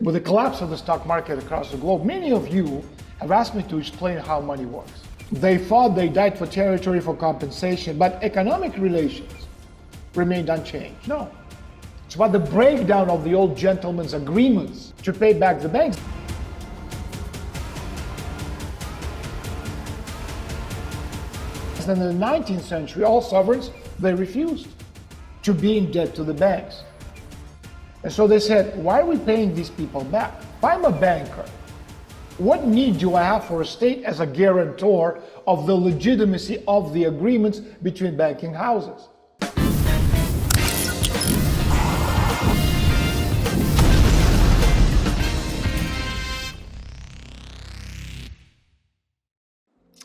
With the collapse of the stock market across the globe, many of you have asked me to explain how money works. They fought, they died for territory, for compensation, but economic relations remained unchanged. No. It's about the breakdown of the old gentlemen's agreements to pay back the banks. And in the 19th century, all sovereigns, they refused to be in debt to the banks. And so they said, why are we paying these people back? If I'm a banker, what need do I have for a state as a guarantor of the legitimacy of the agreements between banking houses?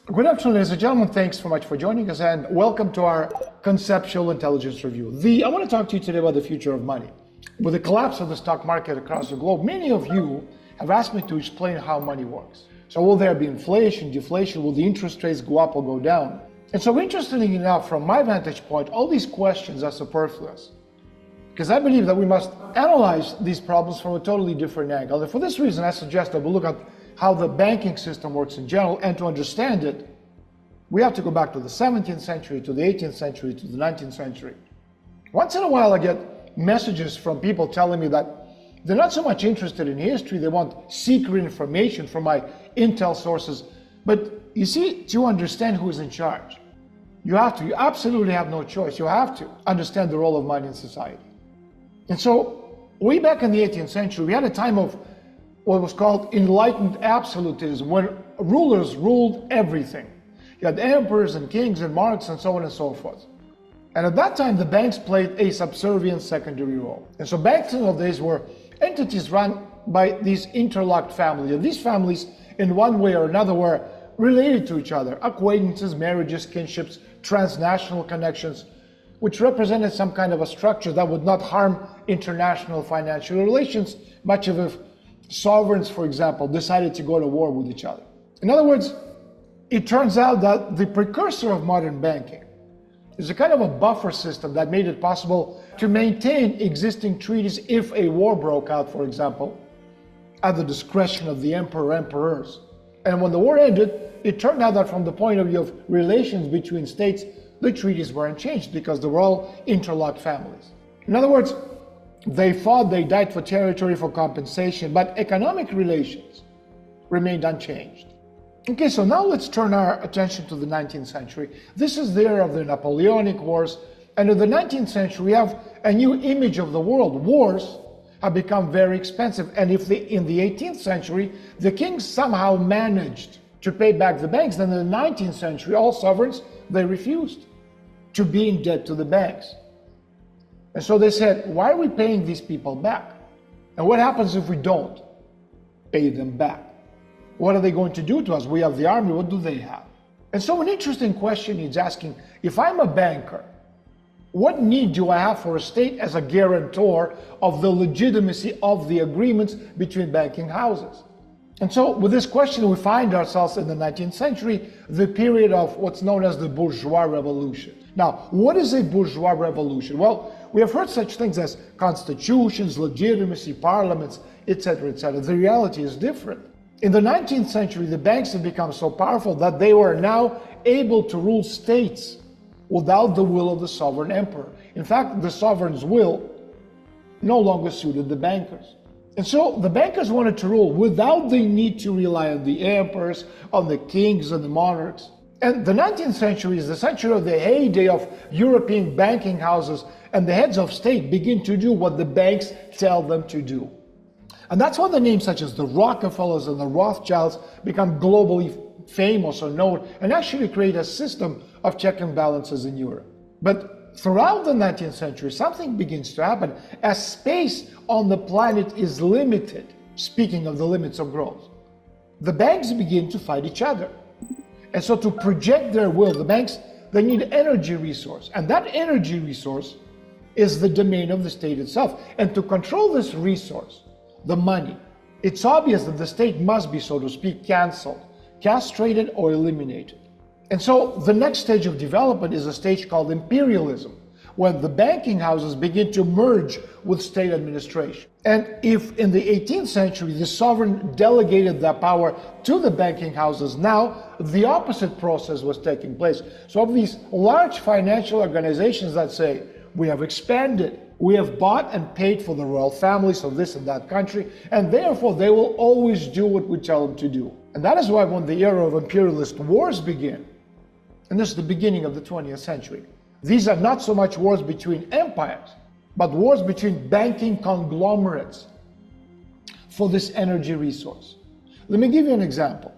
Good afternoon, ladies and gentlemen. Thanks so much for joining us and welcome to our Conceptual Intelligence Review. I want to talk to you today about the future of money. With the collapse of the stock market across the globe, many of you have asked me to explain how money works. So will there be inflation, deflation? Will the interest rates go up or go down? And so interestingly enough, from my vantage point, all these questions are superfluous because I believe that we must analyze these problems from a totally different angle. And for this reason, I suggest that we look at how the banking system works in general, and to understand it, we have to go back to the 17th century, to the 18th century, to the 19th century. Once in a while, I get messages from people telling me that they're not so much interested in history, they want secret information from my intel sources. But you see, to understand who is in charge, you absolutely have no choice. You have to understand the role of money in society. And so, way back in the 18th century, we had a time of what was called enlightened absolutism, when rulers ruled everything. You had emperors and kings and monarchs and so on and so forth. And at that time, the banks played a subservient secondary role. And so banks in those days were entities run by these interlocked families. And these families, in one way or another, were related to each other. Acquaintances, marriages, kinships, transnational connections, which represented some kind of a structure that would not harm international financial relations, much of if sovereigns, for example, decided to go to war with each other. In other words, it turns out that the precursor of modern banking is a kind of a buffer system that made it possible to maintain existing treaties if a war broke out, for example, at the discretion of the emperor or emperors. And when the war ended, it turned out that from the point of view of relations between states, the treaties weren't changed because they were all interlocked families. In other words, they fought, they died for territory, for compensation, but economic relations remained unchanged. Okay, so now let's turn our attention to the 19th century. This is the era of the Napoleonic Wars, and in the 19th century we have a new image of the world. Wars have become very expensive, and if in the 18th century the kings somehow managed to pay back the banks, then in the 19th century all sovereigns, they refused to be in debt to the banks. And so they said, why are we paying these people back? And what happens if we don't pay them back? What are they going to do to us? We have the army, what do they have? And so an interesting question is asking, if I'm a banker, what need do I have for a state as a guarantor of the legitimacy of the agreements between banking houses? And so with this question, we find ourselves in the 19th century, the period of what's known as the bourgeois revolution. Now, what is a bourgeois revolution? Well, we have heard such things as constitutions, legitimacy, parliaments, etc., etc. The reality is different. In the 19th century, the banks have become so powerful that they were now able to rule states without the will of the sovereign emperor. In fact, the sovereign's will no longer suited the bankers. And so the bankers wanted to rule without the need to rely on the emperors, on the kings and the monarchs. And the 19th century is the century of the heyday of European banking houses, and the heads of state begin to do what the banks tell them to do. And that's why the names such as the Rockefellers and the Rothschilds become globally famous or known and actually create a system of check and balances in Europe. But throughout the 19th century, something begins to happen as space on the planet is limited. Speaking of the limits of growth, the banks begin to fight each other. And so to project their will, the banks, they need energy resource. And that energy resource is the domain of the state itself. And to control this resource, the money, it's obvious that the state must be, so to speak, canceled, castrated or eliminated. And so the next stage of development is a stage called imperialism, when the banking houses begin to merge with state administration. And if in the 18th century the sovereign delegated that power to the banking houses, now the opposite process was taking place. So of these large financial organizations that say, we have expanded, we have bought and paid for the royal families of this and that country, and therefore they will always do what we tell them to do. And that is why when the era of imperialist wars began, and this is the beginning of the 20th century, these are not so much wars between empires, but wars between banking conglomerates for this energy resource. Let me give you an example.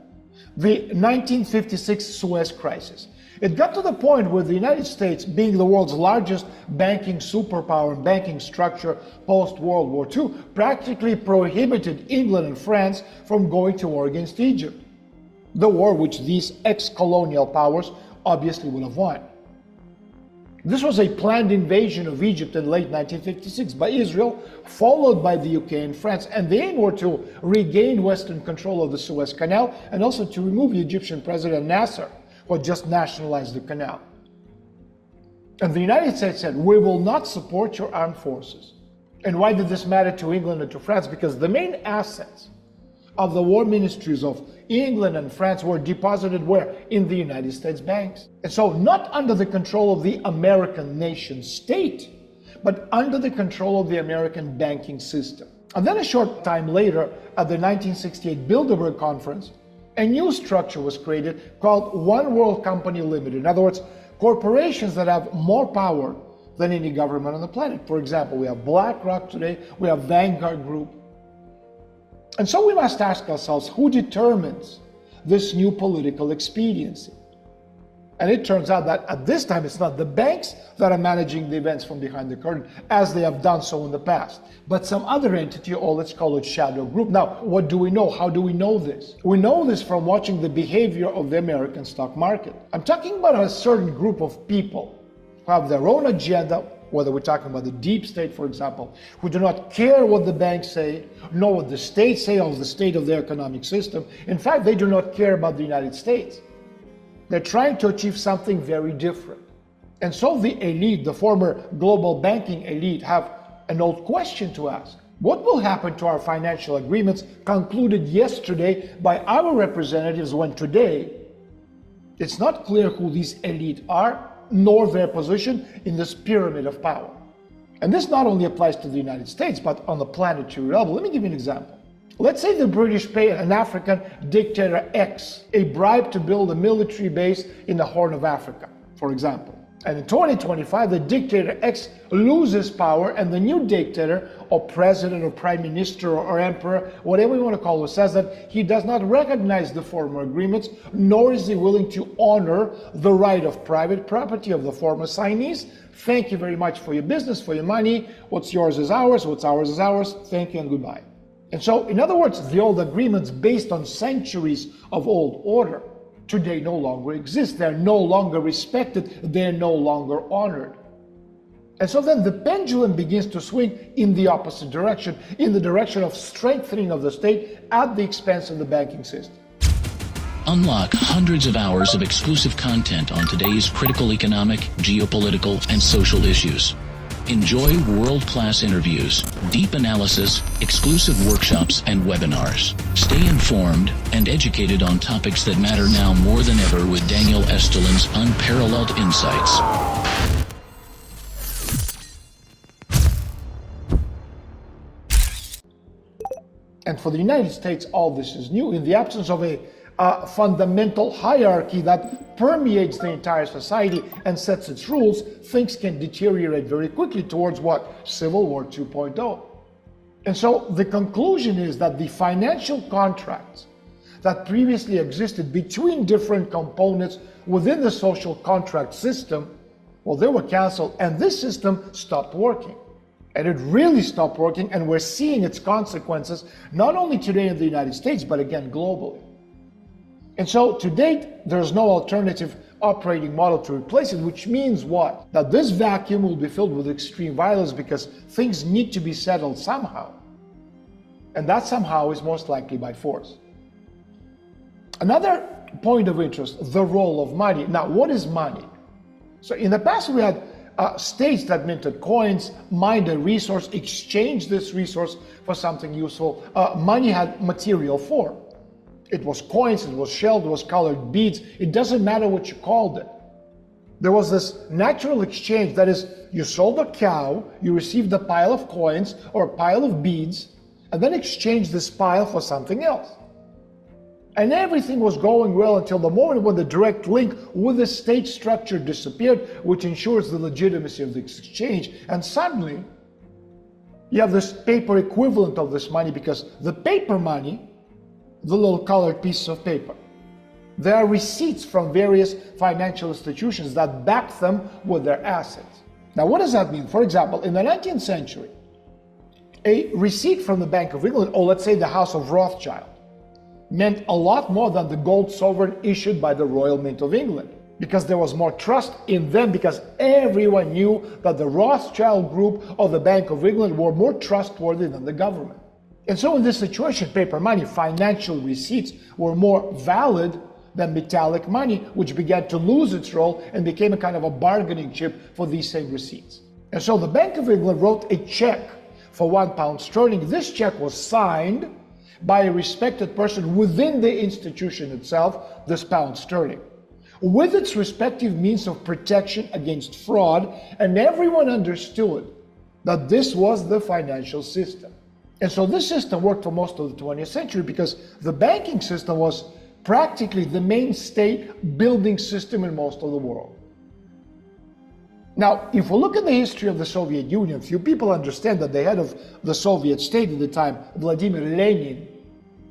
The 1956 Suez Crisis. It got to the point where the United States, being the world's largest banking superpower and banking structure post-World War II, practically prohibited England and France from going to war against Egypt. The war which these ex-colonial powers obviously would have won. This was a planned invasion of Egypt in late 1956 by Israel, followed by the UK and France, and the aim were to regain Western control of the Suez Canal and also to remove the Egyptian president Nasser, who had just nationalized the canal. And the United States said, we will not support your armed forces. And why did this matter to England and to France? Because the main assets of the war ministries of England and France were deposited where? In the United States banks. And so not under the control of the American nation state, but under the control of the American banking system. And then a short time later, at the 1968 Bilderberg Conference, a new structure was created called One World Company Limited. In other words, corporations that have more power than any government on the planet. For example, we have BlackRock today, we have Vanguard Group. And so we must ask ourselves, who determines this new political expediency? And it turns out that at this time, it's not the banks that are managing the events from behind the curtain, as they have done so in the past, but some other entity, or let's call it shadow group. Now, what do we know? How do we know this? We know this from watching the behavior of the American stock market. I'm talking about a certain group of people who have their own agenda, whether we're talking about the deep state, for example, who do not care what the banks say, nor what the states say of the state of their economic system. In fact, they do not care about the United States. They're trying to achieve something very different. And so the elite, the former global banking elite, have an old question to ask. What will happen to our financial agreements concluded yesterday by our representatives when today it's not clear who these elite are, nor their position in this pyramid of power? And this not only applies to the United States, but on the planetary level. Let me give you an example. Let's say the British pay an African dictator X a bribe to build a military base in the Horn of Africa, for example. And in 2025, the dictator X loses power, and the new dictator, or president, or prime minister, or emperor, whatever you want to call it, says that he does not recognize the former agreements, nor is he willing to honor the right of private property of the former signees. Thank you very much for your business, for your money. What's yours is ours, what's ours is ours. Thank you and goodbye. And so, in other words, the old agreements based on centuries of old order today no longer exist. They're no longer respected. They're no longer honored. And so then the pendulum begins to swing in the opposite direction, in the direction of strengthening of the state at the expense of the banking system. Unlock hundreds of hours of exclusive content on today's critical economic, geopolitical, and social issues. Enjoy world-class interviews, deep analysis, exclusive workshops, and webinars. Stay informed and educated on topics that matter now more than ever with Daniel Estulin's unparalleled insights. And for the United States, all this is new. In the absence of a fundamental hierarchy that permeates the entire society and sets its rules, things can deteriorate very quickly towards what? Civil War 2.0. And so the conclusion is that the financial contracts that previously existed between different components within the social contract system, well, they were canceled, and this system stopped working. And it really stopped working, and we're seeing its consequences not only today in the United States, but again globally. And so to date, there's no alternative operating model to replace it, which means what? That this vacuum will be filled with extreme violence because things need to be settled somehow. And that somehow is most likely by force. Another point of interest, the role of money. Now, what is money? So in the past, we had states that minted coins mined a resource, exchanged this resource for something useful. Money had material form. It was coins, it was shelled, it was colored beads. It doesn't matter what you called it. There was this natural exchange, that is, you sold a cow, you received a pile of coins or a pile of beads, and then exchanged this pile for something else. And everything was going well until the moment when the direct link with the state structure disappeared, which ensures the legitimacy of the exchange. And suddenly, you have this paper equivalent of this money, because the paper money, the little colored pieces of paper, there are receipts from various financial institutions that back them with their assets. Now, what does that mean? For example, in the 19th century, a receipt from the Bank of England, or let's say the House of Rothschild, meant a lot more than the gold sovereign issued by the Royal Mint of England, because there was more trust in them, because everyone knew that the Rothschild group or the Bank of England were more trustworthy than the government. And so in this situation, paper money, financial receipts, were more valid than metallic money, which began to lose its role and became a kind of a bargaining chip for these same receipts. And so the Bank of England wrote a check for £1 sterling. This check was signed by a respected person within the institution itself, this pound sterling, with its respective means of protection against fraud, and everyone understood that this was the financial system. And so this system worked for most of the 20th century, because the banking system was practically the main state building system in most of the world. Now, if we look at the history of the Soviet Union, few people understand that the head of the Soviet state at the time, Vladimir Lenin,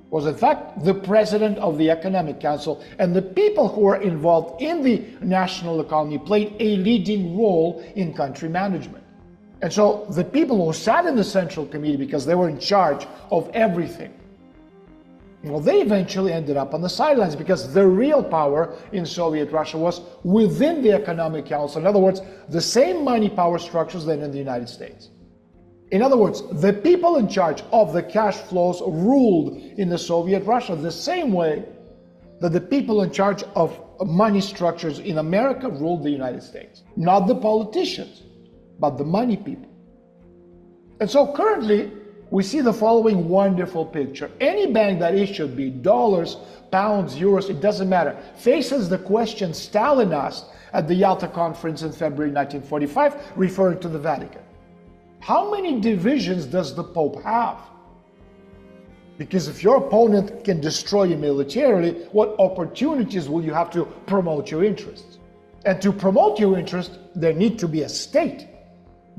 was in fact the president of the Economic Council, and the people who were involved in the national economy played a leading role in country management. And so the people who sat in the Central Committee, because they were in charge of everything, well, they eventually ended up on the sidelines, because the real power in Soviet Russia was within the Economic Council. In other words, the same money power structures than in the United States. In other words, the people in charge of the cash flows ruled in the Soviet Russia the same way that the people in charge of money structures in America ruled the United States. Not the politicians, but the money people. And so currently, we see the following wonderful picture. Any bank that issued, be dollars, pounds, euros, it doesn't matter, faces the question Stalin asked at the Yalta Conference in February 1945, referring to the Vatican. How many divisions does the Pope have? Because if your opponent can destroy you militarily, what opportunities will you have to promote your interests? And to promote your interest, there need to be a state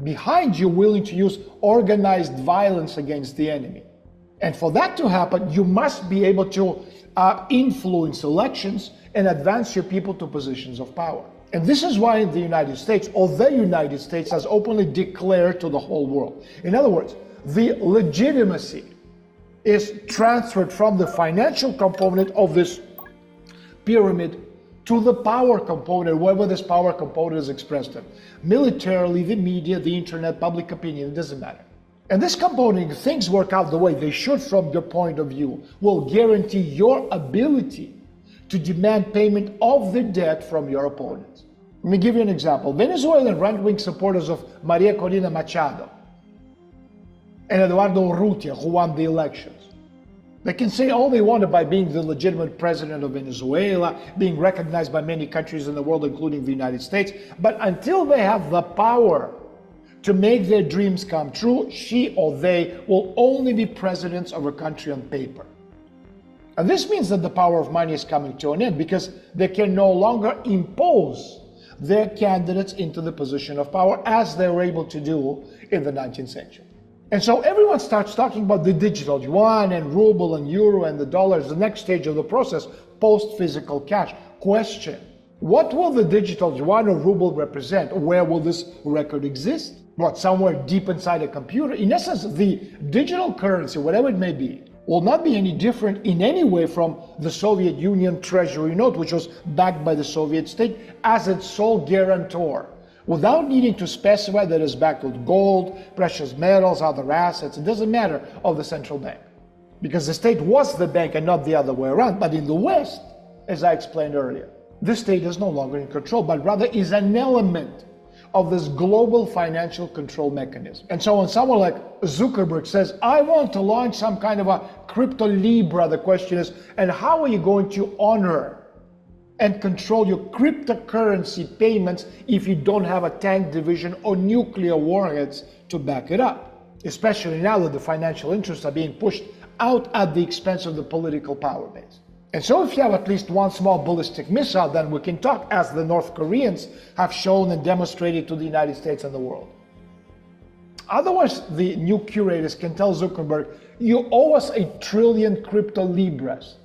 behind you willing to use organized violence against the enemy. And for that to happen, you must be able to influence elections and advance your people to positions of power. And this is why in the United States, or the United States, has openly declared to the whole world. In other words, the legitimacy is transferred from the financial component of this pyramid to the power component, wherever this power component is expressed in. Militarily, the media, the internet, public opinion, it doesn't matter. And this component, if things work out the way they should from your point of view, will guarantee your ability to demand payment of the debt from your opponents. Let me give you an example. Venezuelan right-wing supporters of Maria Corina Machado and Eduardo Urrutia, who won the elections, they can say all they want about being the legitimate president of Venezuela, being recognized by many countries in the world, including the United States, but until they have the power to make their dreams come true, she or they will only be presidents of a country on paper. And this means that the power of money is coming to an end, because they can no longer impose their candidates into the position of power as they were able to do in the 19th century. And so everyone starts talking about the digital yuan and ruble and euro and the dollar as the next stage of the process, post-physical cash. Question: what will the digital yuan or ruble represent? Where will this record exist? What, somewhere deep inside a computer? In essence, the digital currency, whatever it may be, will not be any different in any way from the Soviet Union treasury note, which was backed by the Soviet state as its sole guarantor, without needing to specify that it's backed with gold, precious metals, other assets. It doesn't matter, of the central bank, because the state was the bank and not the other way around. But in the West, as I explained earlier, the state is no longer in control, but rather is an element of this global financial control mechanism. And so when someone like Zuckerberg says, I want to launch some kind of a crypto Libra, the question is, and how are you going to honor and control your cryptocurrency payments if you don't have a tank division or nuclear warheads to back it up? Especially now that the financial interests are being pushed out at the expense of the political power base. And so if you have at least one small ballistic missile, then we can talk, as the North Koreans have shown and demonstrated to the United States and the world. Otherwise, the new curators can tell Zuckerberg, you owe us 1 trillion crypto Libras.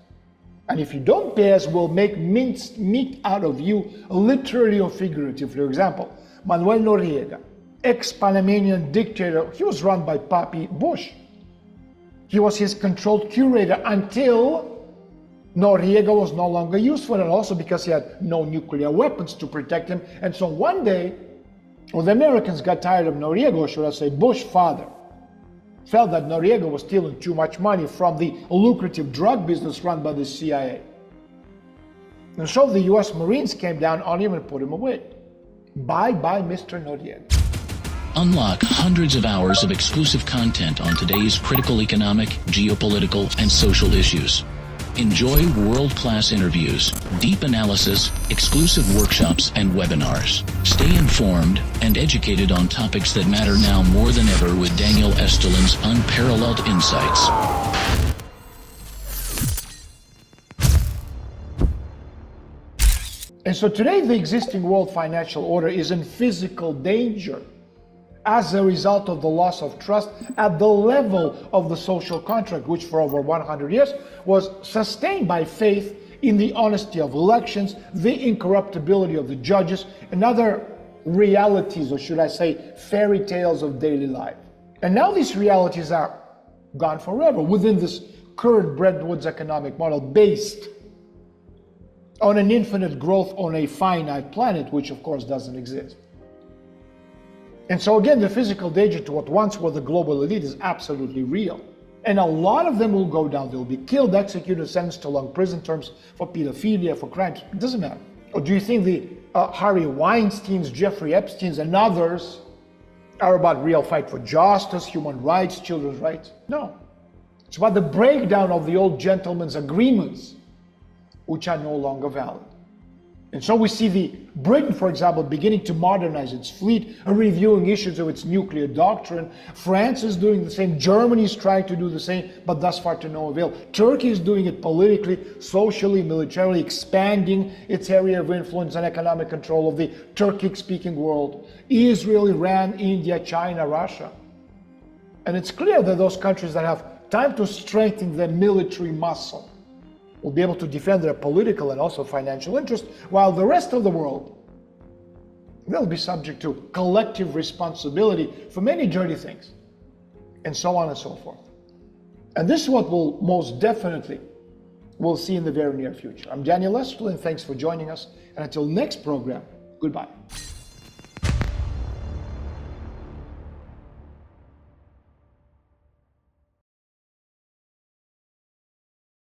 And if you don't pay us, we'll make minced meat out of you, literally or figuratively. For example, Manuel Noriega, ex-Panamanian dictator, he was run by Papi Bush. He was his controlled curator until Noriega was no longer useful, and also because he had no nuclear weapons to protect him. And so one day, when the Americans got tired of Noriega, or should I say Bush father, felt that Noriega was stealing too much money from the lucrative drug business run by the CIA. And so the US Marines came down on him and put him away. Bye-bye, Mr. Noriega. Unlock hundreds of hours of exclusive content on today's critical economic, geopolitical, and social issues. Enjoy world-class interviews, deep analysis, exclusive workshops, and webinars. Stay informed and educated on topics that matter now more than ever with Daniel Estulin's unparalleled insights. And so today, the existing world financial order is in physical danger as a result of the loss of trust at the level of the social contract, which for over 100 years was sustained by faith in the honesty of elections, the incorruptibility of the judges, and other realities, or should I say, fairy tales of daily life. And now these realities are gone forever within this current Bretton Woods economic model based on an infinite growth on a finite planet, which of course doesn't exist. And so again, the physical danger to what once was the global elite is absolutely real. And a lot of them will go down. They'll be killed, executed, sentenced to long prison terms for pedophilia, for crimes. It doesn't matter. Or do you think the Harvey Weinsteins, Jeffrey Epsteins, and others are about real fight for justice, human rights, children's rights? No. It's about the breakdown of the old gentlemen's agreements, which are no longer valid. And so we see the Britain, for example, beginning to modernize its fleet, reviewing issues of its nuclear doctrine. France is doing the same. Germany is trying to do the same, but thus far to no avail. Turkey is doing it politically, socially, militarily, expanding its area of influence and economic control of the Turkic-speaking world. Israel, Iran, India, China, Russia. And it's clear that those countries that have time to strengthen their military muscle will be able to defend their political and also financial interests, while the rest of the world will be subject to collective responsibility for many dirty things, and so on and so forth. And this is what we'll most definitely will see in the very near future. I'm Daniel Estulin. Thanks for joining us. And until next program, goodbye.